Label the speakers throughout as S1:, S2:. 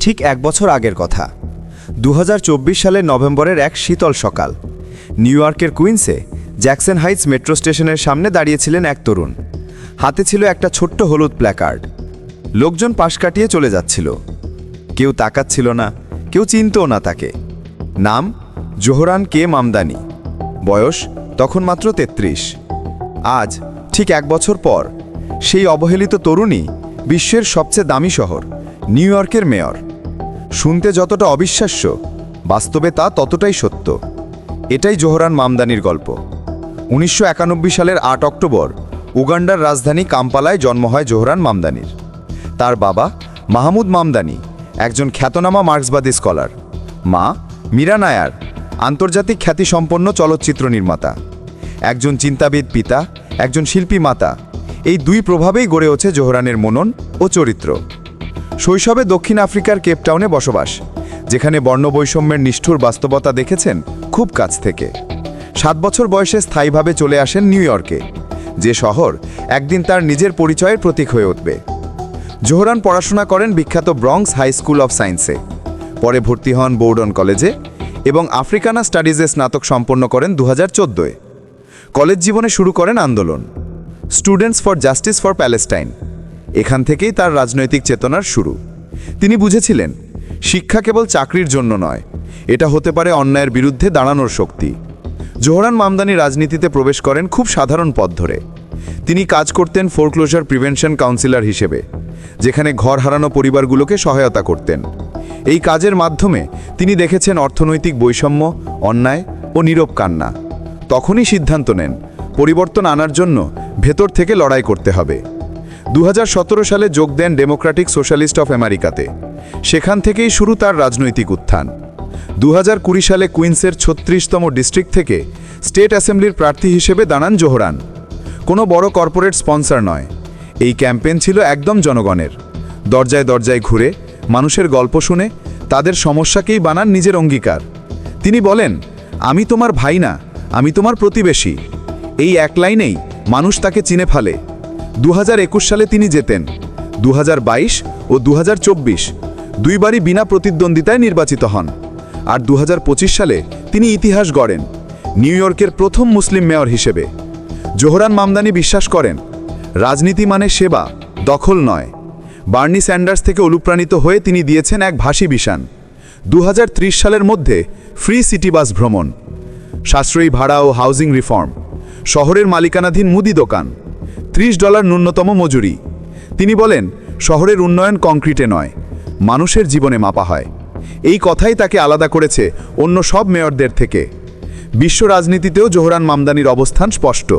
S1: ঠিক 1 বছর আগের কথা 2024 সালের নভেম্বরের এক শীতল সকাল নিউ ইয়র্কের কুইন্সে জ্যাকসন হাইটস মেট্রো স্টেশনের সামনে দাঁড়িয়েছিলেন এক তরুণ। হাতে ছিল একটা ছোট্ট হলুদ প্ল্যাকার্ড। লোকজন পাশ কাটিয়ে চলে যাচ্ছিল। কেউ তাকাচ্ছিল না, কেউ চিনতও না তাকে। নাম জোহরান কে মামদানি। বয়স তখন মাত্র 33। আজ ঠিক 1 বছর পর সেই অবহেলিত তরুণী বিশ্বের সবচেয়ে দামি শহর নিউ ইয়র্কের মেয়র। শুনতে যতটা অবিশ্বাস্য, বাস্তবে তা ততটাই সত্য। এটাই জোহরান মামদানির গল্প। 1991 সালের 8 অক্টোবর উগান্ডার রাজধানী কাম্পালায় জন্ম হয় জোহরান মামদানির। তার বাবা মাহমুদ মামদানি একজন খ্যাতনামা মার্ক্সবাদী স্কলার, মা মীরা নায়ার আন্তর্জাতিক খ্যাতিসম্পন্ন চলচ্চিত্র নির্মাতা। একজন চিন্তাবিদ পিতা, একজন শিল্পী মাতা, এই দুই প্রভাবেই গড়ে ওঠে জোহরানের মনন ও চরিত্র। শৈশবে দক্ষিণ আফ্রিকার কেপটাউনে বসবাস, যেখানে বর্ণবৈষম্যের নিষ্ঠুর বাস্তবতা দেখেছেন খুব কাছ থেকে। 7 বছর বয়সে স্থায়ীভাবে চলে আসেন নিউ ইয়র্কে, যে শহর একদিন তার নিজের পরিচয়ের প্রতীক হয়ে উঠবে। জোহরান পড়াশোনা করেন বিখ্যাত ব্রঙ্কস হাই স্কুল অফ সায়েন্সে, পরে ভর্তি হন বোর্ডন কলেজে এবং আফ্রিকানা স্টাডিজে স্নাতক সম্পন্ন করেন 2014-এ। কলেজ জীবনে শুরু করেন আন্দোলন students for justice for Palestine. এখান থেকেই তার রাজনৈতিক চেতনার শুরু। তিনি বুঝেছিলেন শিক্ষা কেবল চাকরির জন্য নয়, এটা হতে পারে অন্যায়ের বিরুদ্ধে দাঁড়ানোর শক্তি। জোহরান মামদানি রাজনীতিতে প্রবেশ করেন খুব সাধারণ পথ ধরে। তিনি কাজ করতেন ফোরক্লোজার প্রিভেনশন কাউন্সিলর হিসেবে, যেখানে ঘর হারানো পরিবারগুলোকে সহায়তা করতেন। এই কাজের মাধ্যমে তিনি দেখেছেন অর্থনৈতিক বৈষম্য, অন্যায় ও নীরব কান্না। তখনই সিদ্ধান্ত নেন পরিবর্তন আনার জন্য ভেতর থেকে লড়াই করতে হবে। 2017 সালে যোগ দেন ডেমোক্রেটিক সোশ্যালিস্ট অফ আমেরিকাতে। সেখান থেকেই শুরু তার রাজনৈতিক উত্থান। 2020 সালে কুইন্সের 36তম ডিস্ট্রিক্ট থেকে স্টেট অ্যাসেম্বলির প্রার্থী হিসেবে দাঁড়ান জোহরান। কোনো বড় কর্পোরেট স্পন্সর নয়, এই ক্যাম্পেইন ছিল একদম জনগণের। দরজায় দরজায় ঘুরে মানুষের গল্প শুনে তাদের সমস্যাকেই বানান নিজের অঙ্গীকার। তিনি বলেন, আমি তোমার ভাই না, আমি তোমার প্রতিবেশী। এই এক লাইনেই মানুষ তাকে চিনে ফেলে। 2021 সালে তিনি জেতেন। 2022 ও 2024 দুইবারই বিনা প্রতিদ্বন্দ্বিতায় নির্বাচিত হন। আর 2025 সালে তিনি ইতিহাস গড়েন নিউ ইয়র্কের প্রথম মুসলিম মেয়র হিসেবে। জোহরান মামদানি বিশ্বাস করেন রাজনীতি মানে সেবা, দখল নয়। বার্নি স্যান্ডার্স থেকে অনুপ্রাণিত হয়ে তিনি দিয়েছেন এক ভাসি বিশান। 2030 সালের মধ্যে ফ্রি সিটি বাস ভ্রমণ, সাশ্রয়ী ভাড়া ও হাউজিং রিফর্ম, শহরের মালিকানাধীন মুদি দোকান, $30 ন্যূনতম মজুরি। তিনি বলেন শহরের উন্নয়ন কংক্রিটে নয়, মানুষের জীবনে মাপা হয়। এই কথাই তাকে আলাদা করেছে অন্য সব মেয়রদের থেকে। বিশ্ব রাজনীতিতেও জোহরান মামদানির অবস্থান স্পষ্ট।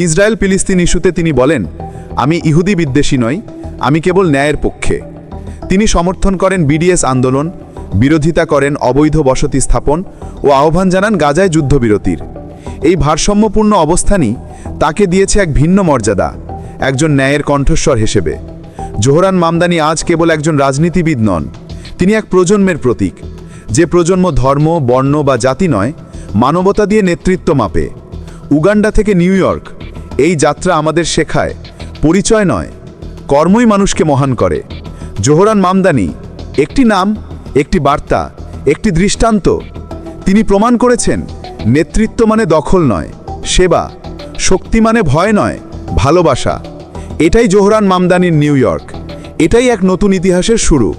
S1: ইসরায়েল ফিলিস্তিন ইস্যুতে তিনি বলেন, আমি ইহুদি বিদ্বেষী নই, আমি কেবল ন্যায়ের পক্ষে। তিনি সমর্থন করেন বিডিএস আন্দোলন, বিরোধিতা করেন অবৈধ বসতি স্থাপন ও আহ্বান জানান গাজায় যুদ্ধবিরতির। এই ভারসাম্যপূর্ণ অবস্থানই তাকে দিয়েছে এক ভিন্ন মর্যাদা, একজন ন্যায়ের কণ্ঠস্বর হিসেবে। জোহরান মামদানি আজ কেবল একজন রাজনীতিবিদ নন, তিনি এক প্রজন্মের প্রতীক, যে প্রজন্ম ধর্ম, বর্ণ বা জাতি নয়, মানবতা দিয়ে নেতৃত্ব মাপে। উগান্ডা থেকে নিউ ইয়র্ক, এই যাত্রা আমাদের শেখায় পরিচয় নয়, কর্মই মানুষকে মহান করে। জোহরান মামদানি একটি নাম, একটি বার্তা, একটি দৃষ্টান্ত। তিনি প্রমাণ করেছেন নেতৃত্ব মানে দখল নয়, সেবা। শক্তি মানে ভয় নয়, ভালোবাসা। এটাই জোহরান মামদানির নিউ ইয়র্ক, এটাই এক নতুন ইতিহাসের শুরু।